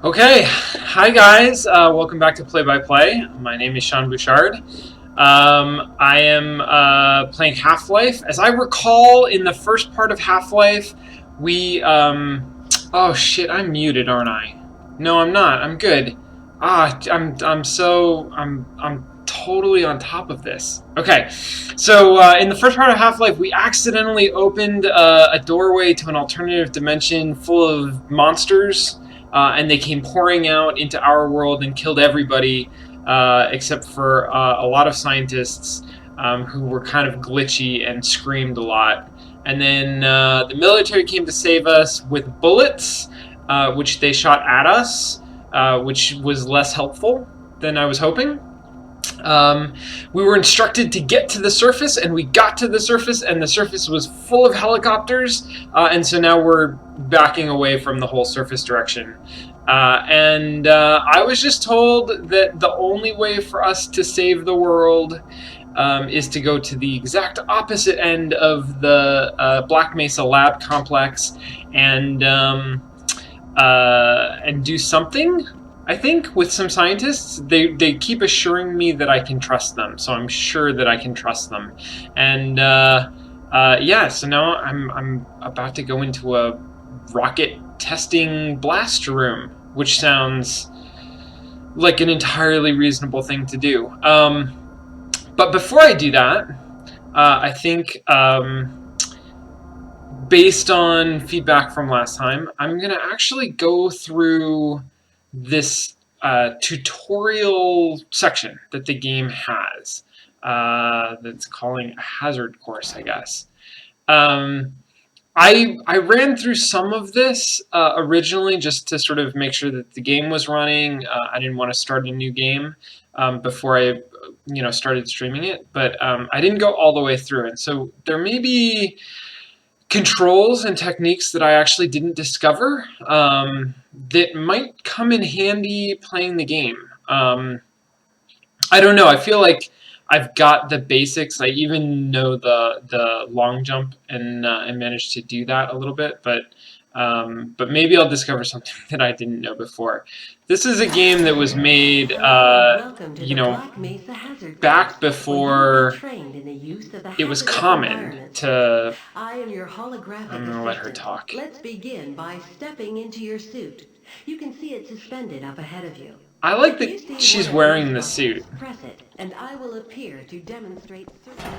Okay, hi guys, welcome back to Play by Play. My name is Sean Bouchard. I am playing Half-Life. As I recall, in the first part of Half-Life, we oh shit, I'm muted, aren't I? No, I'm not. I'm good. I'm totally on top of this. Okay, so in the first part of Half-Life, we accidentally opened a doorway to an alternative dimension full of monsters. And they came pouring out into our world and killed everybody except for a lot of scientists who were kind of glitchy and screamed a lot. And then the military came to save us with bullets, which they shot at us, which was less helpful than I was hoping. We were instructed to get to the surface, and we got to the surface, and the surface was full of helicopters, and so now we're backing away from the whole surface direction. And I was just told that the only way for us to save the world is to go to the exact opposite end of the Black Mesa lab complex and do something. I think with some scientists, they keep assuring me that I can trust them, so I'm sure that I can trust them. And yeah, so now I'm about to go into a rocket testing blast room, which sounds like an entirely reasonable thing to do. But before I do that, I think based on feedback from last time, I'm gonna actually go through this tutorial section that the game has that's calling a hazard course, I guess. I ran through some of this originally just to sort of make sure that the game was running. I didn't want to start a new game before I started streaming it, but I didn't go all the way through it. So there may be controls and techniques that I actually didn't discover that might come in handy playing the game. I don't know. I feel like I've got the basics. I even know the long jump and managed to do that a little bit, but maybe I'll discover something that I didn't know before. This is a game that was made, back before it was common to. I'm gonna let her talk. Let's begin by stepping into your suit. You can see it suspended up ahead of you. I like If you that see she's one of wearing these the buttons, suit. press it, and I will appear to demonstrate certain...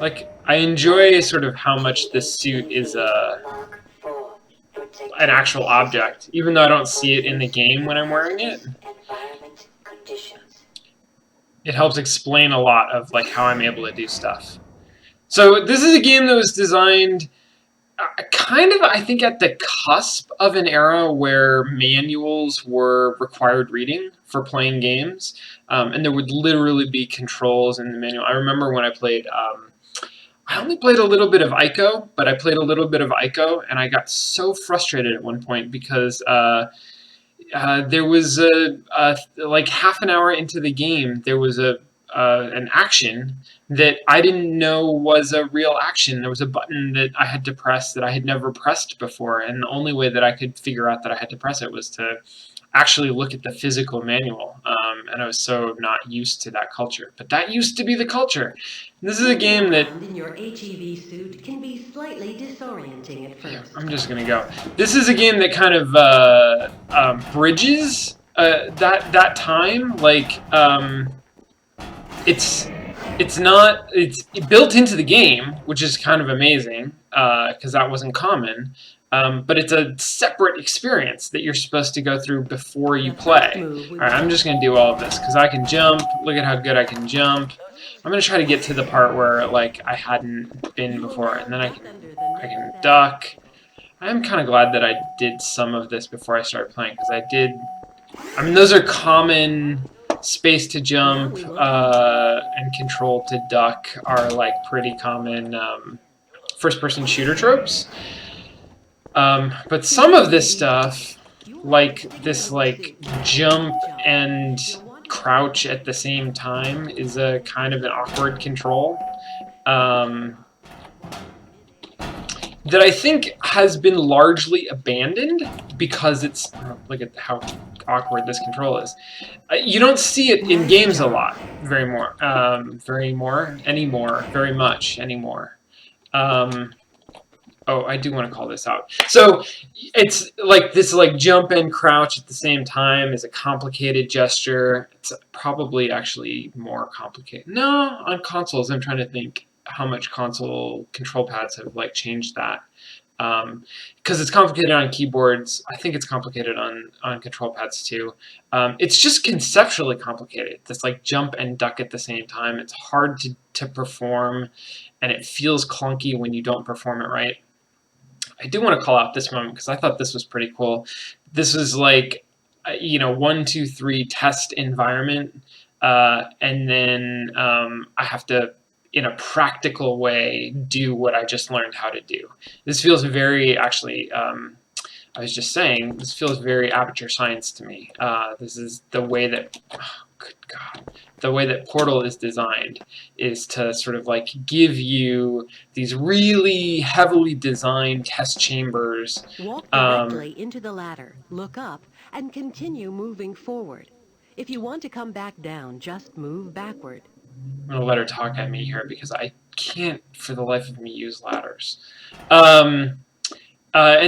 Like, I enjoy sort of how much this suit is an actual object, even though I don't see it in the game when I'm wearing it. It helps explain a lot of like how I'm able to do stuff. So this is a game that was designed kind of, I think, at the cusp of an era where manuals were required reading for playing games, and there would literally be controls in the manual. I remember when I played. I only played a little bit of Ico, but I played a little bit of Ico, and I got so frustrated at one point because there was like half an hour into the game, there was an action that I didn't know was a real action. There was a button that I had to press that I had never pressed before, and the only way that I could figure out that I had to press it was to actually look at the physical manual, and I was so not used to that culture. But that used to be the culture. And this is a game that in your HEV suit can be slightly disorienting at first. I'm just gonna go. This is a game that kind of bridges that time. Like it's built into the game, which is kind of amazing because that wasn't common. But it's a separate experience that you're supposed to go through before you play. All right, I'm just gonna do all of this because I can jump. Look at how good I can jump. I'm gonna try to get to the part where like I hadn't been before, and then I can duck. I'm kind of glad that I did some of this before I started playing because I did. I mean, those are common. Space to jump and control to duck are like pretty common first-person shooter tropes. But some of this stuff, like this, like jump and crouch at the same time, is a kind of an awkward control that I think has been largely abandoned because it's look at how awkward this control is. You don't see it in games a lot, very much anymore. Oh, I do want to call this out. So it's like this like jump and crouch at the same time is a complicated gesture. It's probably actually more complicated. No, on consoles, I'm trying to think how much console control pads have like changed that. Because it's complicated on keyboards. I think it's complicated on control pads too. It's just conceptually complicated. This like jump and duck at the same time. It's hard to perform, and it feels clunky when you don't perform it right. I do want to call out this moment because I thought this was pretty cool. This was like, 1, 2, 3 test environment, and then I have to, in a practical way, do what I just learned how to do. This feels very, actually, I was just saying, this feels very Aperture Science to me. This is the way that, oh, good God, the way that Portal is designed is to sort of like give you these really heavily designed test chambers. Walk directly into the ladder, look up, and continue moving forward. If you want to come back down, just move backward. I'm going to let her talk at me here because I can't for the life of me use ladders. And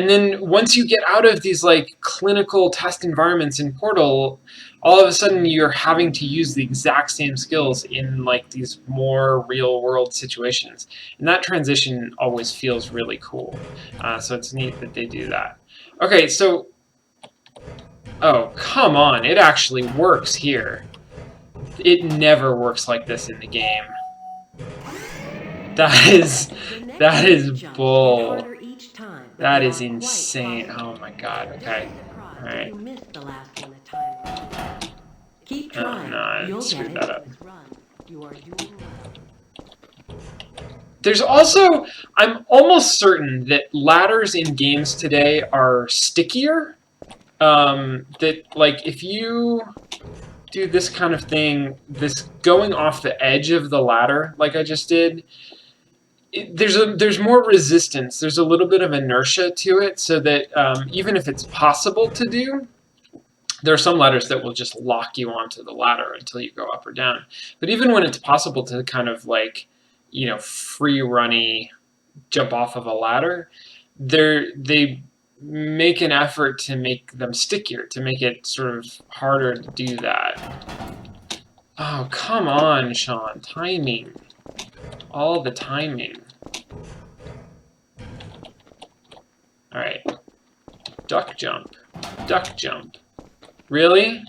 then once you get out of these like clinical test environments in Portal, all of a sudden you're having to use the exact same skills in like these more real world situations. And that transition always feels really cool. So it's neat that they do that. Okay, so... Oh, come on. It actually works here. It never works like this in the game. That is bull. That is insane. Oh my god. Okay. Alright. Oh no, I screwed that up. There's also, I'm almost certain that ladders in games today are stickier. That, like, if you do this kind of thing, this going off the edge of the ladder, like I just did, there's more resistance. There's a little bit of inertia to it, so that even if it's possible to do, there are some ladders that will just lock you onto the ladder until you go up or down. But even when it's possible to kind of like, free runny jump off of a ladder, they make an effort to make them stickier, to make it sort of harder to do that. Oh, come on, Sean. Timing. All the timing. Alright. Duck jump. Duck jump. Really?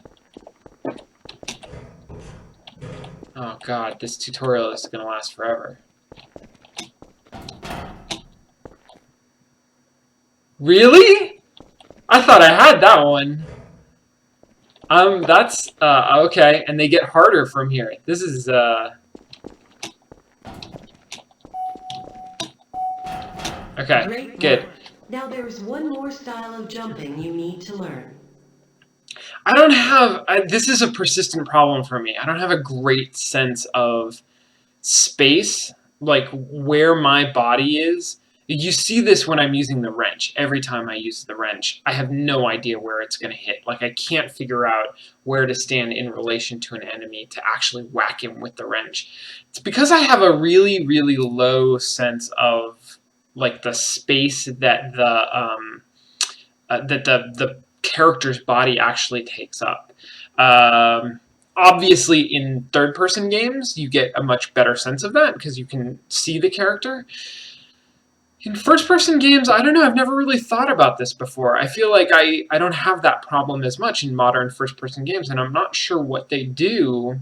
Oh god, this tutorial is going to last forever. Really? I thought I had that one. That's, okay, and they get harder from here. This is, okay, Great good. work. Now there's one more style of jumping you need to learn. I don't have, this is a persistent problem for me. I don't have a great sense of space, like where my body is. You see this when I'm using the wrench. Every time I use the wrench, I have no idea where it's going to hit. Like, I can't figure out where to stand in relation to an enemy to actually whack him with the wrench. It's because I have a really, really low sense of, like, the space that the character's body actually takes up. Obviously, in third-person games, you get a much better sense of that because you can see the character. In first-person games, I don't know, I've never really thought about this before. I feel like I don't have that problem as much in modern first-person games, and I'm not sure what they do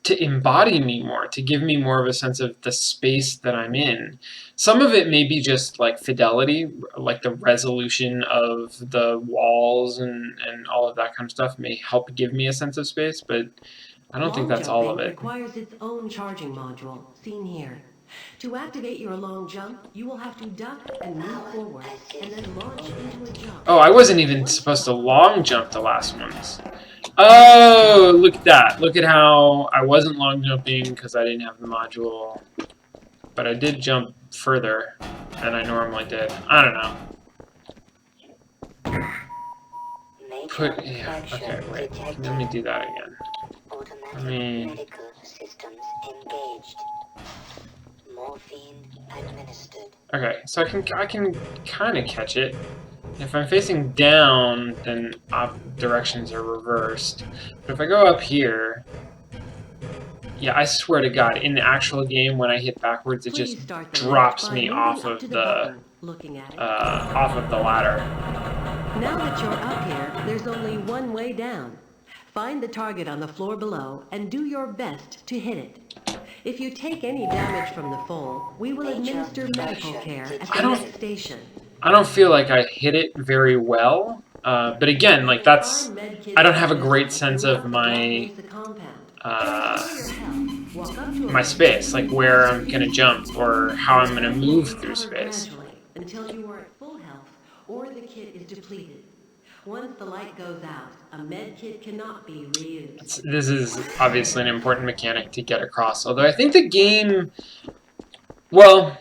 to embody me more, to give me more of a sense of the space that I'm in. Some of it may be just like fidelity, like the resolution of the walls and all of that kind of stuff may help give me a sense of space, but I don't think that's all of it. Requires its own charging module, seen here. To activate your long jump, you will have to duck and move forward, and then launch into a jump. Oh, I wasn't even supposed to long jump the last ones. Oh, look at that. Look at how I wasn't long jumping because I didn't have the module. But I did jump further than I normally did. I don't know. put... Yeah, okay, wait. Let me do that again. Let me... Medical systems engaged. Morphine administered. Okay, so I can kind of catch it. If I'm facing down, then directions are reversed. But if I go up here... Yeah, I swear to God, in the actual game, when I hit backwards, it just drops me off of the ladder. Now that you're up here, there's only one way down. Find the target on the floor below and do your best to hit it. If you take any damage from the fall, we will administer medical care at the next station. I don't feel like I hit it very well, but again, like that's... I don't have a great sense of my... my space, like where I'm gonna jump or how I'm gonna move through space. Until you are at full health or the kit is depleted. Once the light goes out, a med kit cannot be reused. This is obviously an important mechanic to get across, although I think the game... Well...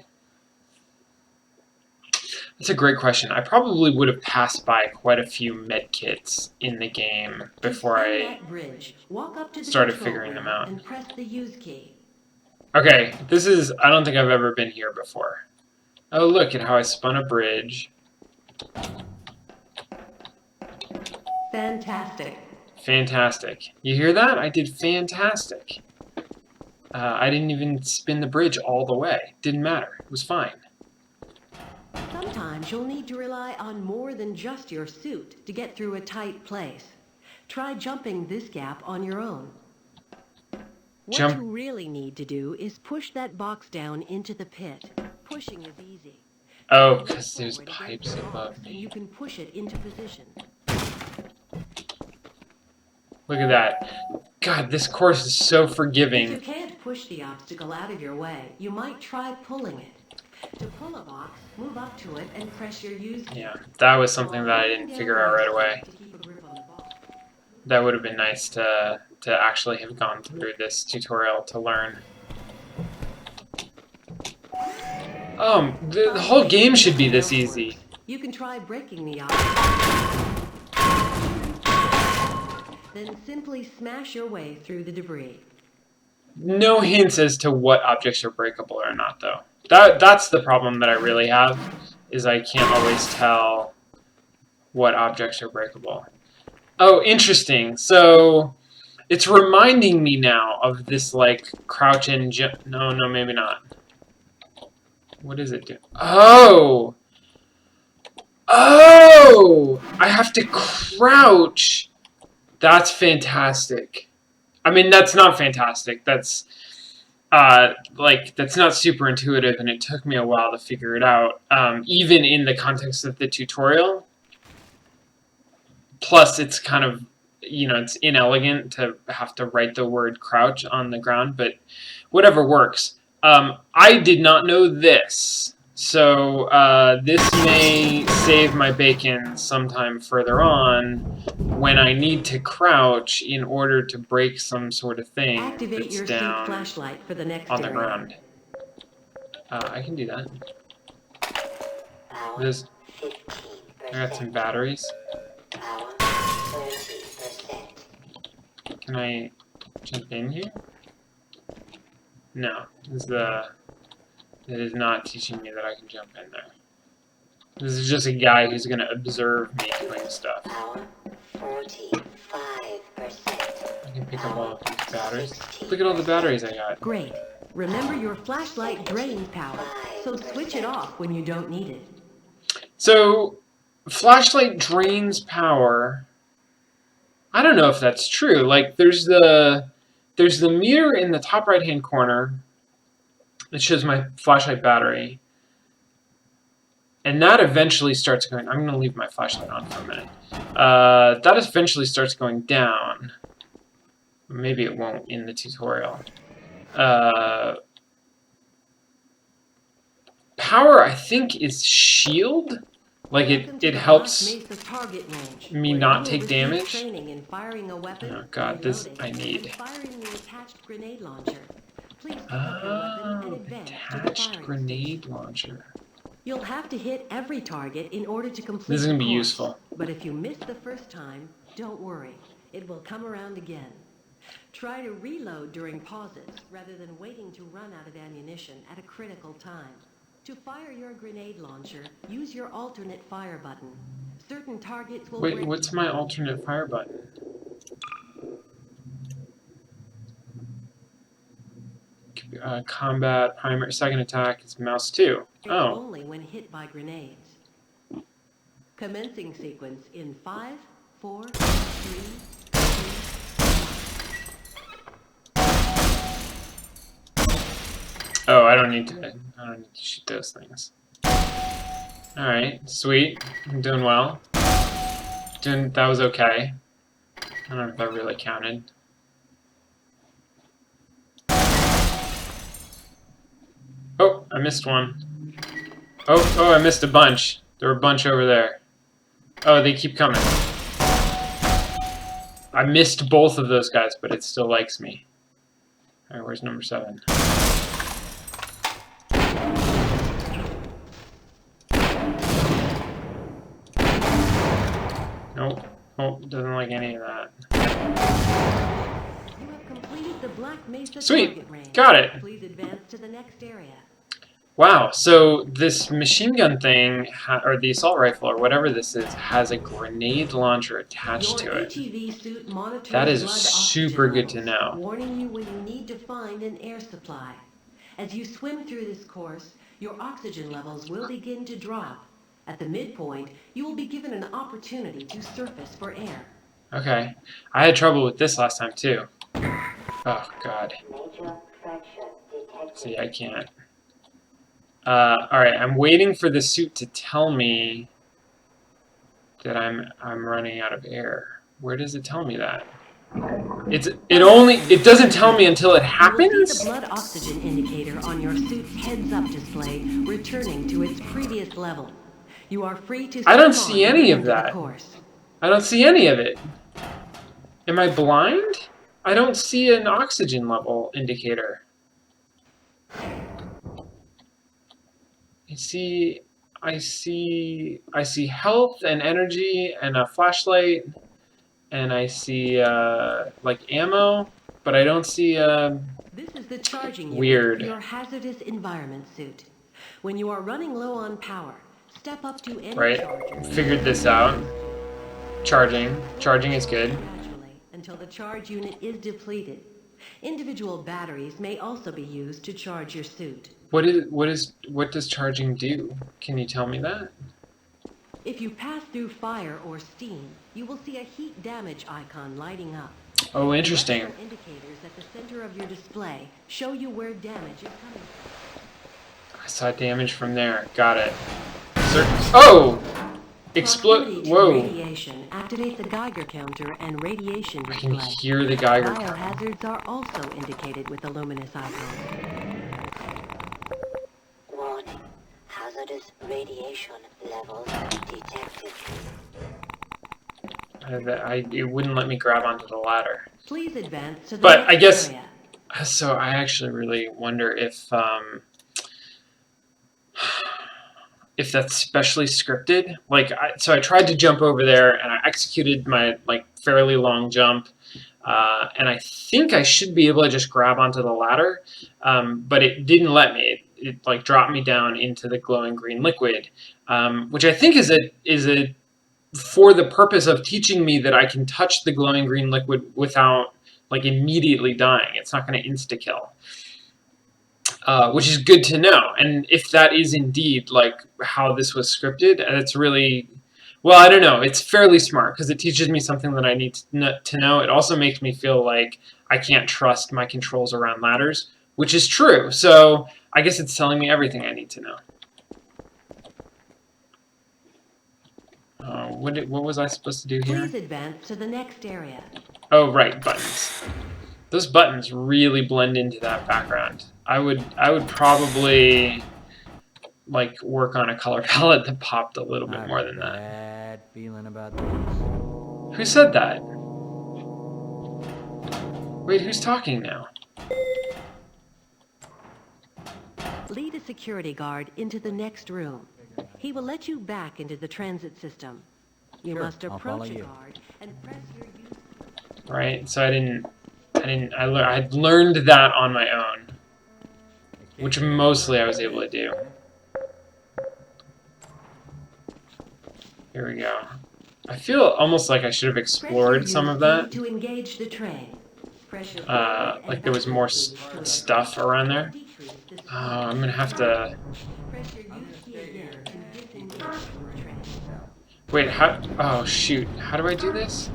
That's a great question. I probably would have passed by quite a few med kits in the game before I started figuring them out. And press the use key. Okay, this is... I don't think I've ever been here before. Oh, look at how I spun a bridge. Fantastic. Fantastic. You hear that? I did fantastic. I didn't even spin the bridge all the way. Didn't matter. It was fine. Sometimes you'll need to rely on more than just your suit to get through a tight place. Try jumping this gap on your own. What you really need to do is push that box down into the pit. Pushing is easy. Oh, because there's pipes above me. You can push it into position. Look at that. God, this course is so forgiving. If you can't push the obstacle out of your way, you might try pulling it. To pull a box, move up to it and press your use key. Yeah, that was something that I didn't figure out right away. That would have been nice to actually have gone through this tutorial to learn. The whole game should be this easy. You can try breaking the obstacle. Then simply smash your way through the debris. No hints as to what objects are breakable or not, though. That's the problem that I really have, is I can't always tell what objects are breakable. Oh, interesting. So it's reminding me now of this, like, crouch and jump. No, maybe not. What does it do? Oh! Oh! I have to crouch! That's fantastic. I mean, that's not fantastic. That's... that's not super intuitive, and it took me a while to figure it out, even in the context of the tutorial. Plus, it's kind of, it's inelegant to have to write the word crouch on the ground, but whatever works. I did not know this, so this may save my bacon sometime further on when I need to crouch in order to break some sort of thing that's down flashlight for the next on the ground. I can do that. I got some batteries. Can I jump in here? No, it is not teaching me that I can jump in there. This is just a guy who's going to observe me doing stuff. 45%. I can pick up all of these batteries. Look at all the batteries I got. Great. Remember, your flashlight drains power, so switch it off when you don't need it. So, flashlight drains power. I don't know if that's true. Like, there's the meter in the top right-hand corner that shows my flashlight battery. And that eventually starts going... I'm going to leave my flashlight on for a minute. That eventually starts going down. Maybe it won't in the tutorial. Power, I think, is shield. Like, it helps me not take damage. Oh, God, this I need. Oh, attached grenade launcher. You'll have to hit every target in order to complete This is gonna be the course. useful. But if you miss the first time, don't worry. It will come around again. Try to reload during pauses rather than waiting to run out of ammunition at a critical time. To fire your grenade launcher, use your alternate fire button. Certain targets will Wait, what's my alternate fire button? Combat, primary, second attack is mouse 2. Oh. only when hit by grenades. Commencing sequence in 5, 4, 3, 2. Oh, I don't need to shoot those things. Alright, sweet. I'm doing well. That was okay. I don't know if that really counted. Oh, I missed one. Oh, I missed a bunch. There were a bunch over there. Oh, they keep coming. I missed both of those guys, but it still likes me. Alright, where's number 7? Nope. Oh, doesn't like any of that. You have completed the Black Mesa Sweet. target range. Got it. Please advance to the next area. Wow, so this machine gun thing, or the assault rifle, or whatever this is, has a grenade launcher attached to it. HEV suit monitors That is blood super oxygen good to levels, know. warning you when you need to find an air supply. As you swim through this course, your oxygen levels will begin to drop. At the midpoint, you will be given an opportunity to surface for air. Okay. I had trouble with this last time, too. Oh, God. Major fracture detected. See, I can't. Alright, I'm waiting for the suit to tell me that I'm running out of air. Where does it tell me that? It doesn't tell me until it You will happens? see the blood oxygen indicator on your suit's heads-up display returning to its previous level. You are free to I don't swim see on any into of the that. course. I don't see any of it. Am I blind? I don't see an oxygen level indicator. I see health and energy and a flashlight, and I see like ammo, but I don't see This is the charging weird. unit, your hazardous environment suit. When you are running low on power, step up to any Right. charger. Figured this out. Charging is good. Gradually, until the charge unit is depleted. Individual batteries may also be used to charge your suit. What does charging do? Can you tell me that? If you pass through fire or steam, you will see a heat damage icon lighting up. Oh, interesting. Directional indicators at the center of your display show you where damage is coming from. I saw damage from there. Got it. Oh! Proximity to Whoa! radiation activate the Geiger counter and radiation I can display. hear the Geiger counter. Biohazards are also indicated with the luminous icon. Warning. Hazardous radiation levels detected. It wouldn't let me grab onto the ladder. Please advance to the But next I guess area. so. I actually really wonder if that's specially scripted. Like, so I tried to jump over there and I executed my fairly long jump, and I think I should be able to just grab onto the ladder, but it didn't let me. It like dropped me down into the glowing green liquid, which I think is a for the purpose of teaching me that I can touch the glowing green liquid without like immediately dying. It's not going to insta-kill, which is good to know. And if that is indeed like how this was scripted, and it's really, well, I don't know. It's fairly smart because it teaches me something that I need to know. It also makes me feel like I can't trust my controls around ladders, which is true. So I guess it's telling me everything I need to know. What was I supposed to do here? Please advance to the next area. Oh, right, buttons. Those buttons really blend into that background. I would probably like work on a color palette that popped a little bit more than that. Bad feeling about this. Who said that? Wait, who's talking now? Lead a security guard into the next room. He will let you back into the transit system. You Sure, must I'll follow approach a you. guard and press your use. Right? So I learned that on my own, which mostly I was able to do. Here we go. I feel almost like I should have explored some of that. To engage the train. Press your Like there was more stuff around there. I'm gonna have to. Press your use key again to disengage from the train. Wait, how? Oh shoot! How do I do this?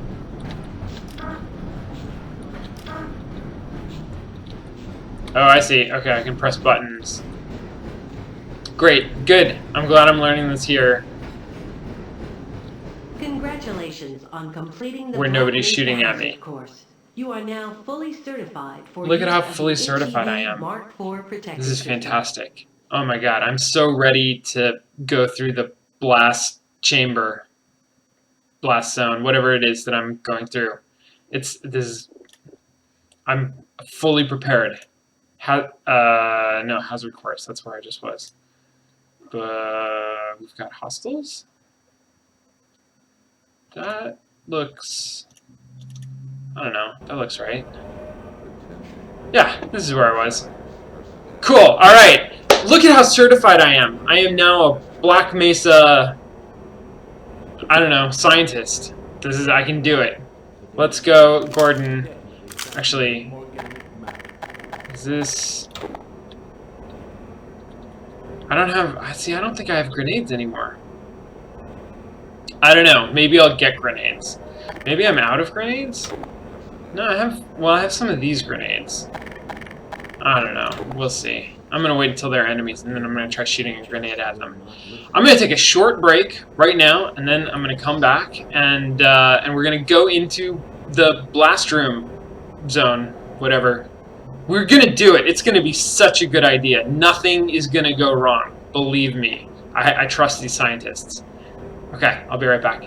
Oh, I see. Okay, I can press buttons. Great, good. I'm glad I'm learning this here. Congratulations on completing the Where nobody's shooting at me. course. You are now fully certified for Look at use how of fully the certified I HED am. Mark IV protective This is system. fantastic. Oh my god, I'm so ready to go through the blast chamber, blast zone, whatever it is that I'm going through. I'm fully prepared. No, hazard course. That's where I just was. But we've got hostiles. That looks, I don't know, that looks right. Yeah, this is where I was. Cool, alright. Look at how certified I am. I am now a Black Mesa, I don't know, scientist. I can do it. Let's go, Gordon. Actually, is this... I don't think I have grenades anymore. I don't know. Maybe I'll get grenades. Maybe I'm out of grenades? No, I have some of these grenades. I don't know. We'll see. I'm going to wait until they're enemies, and then I'm going to try shooting a grenade at them. I'm going to take a short break right now, and then I'm going to come back, and we're going to go into the blast room zone, whatever. We're going to do it. It's going to be such a good idea. Nothing is going to go wrong. Believe me. I trust these scientists. Okay, I'll be right back.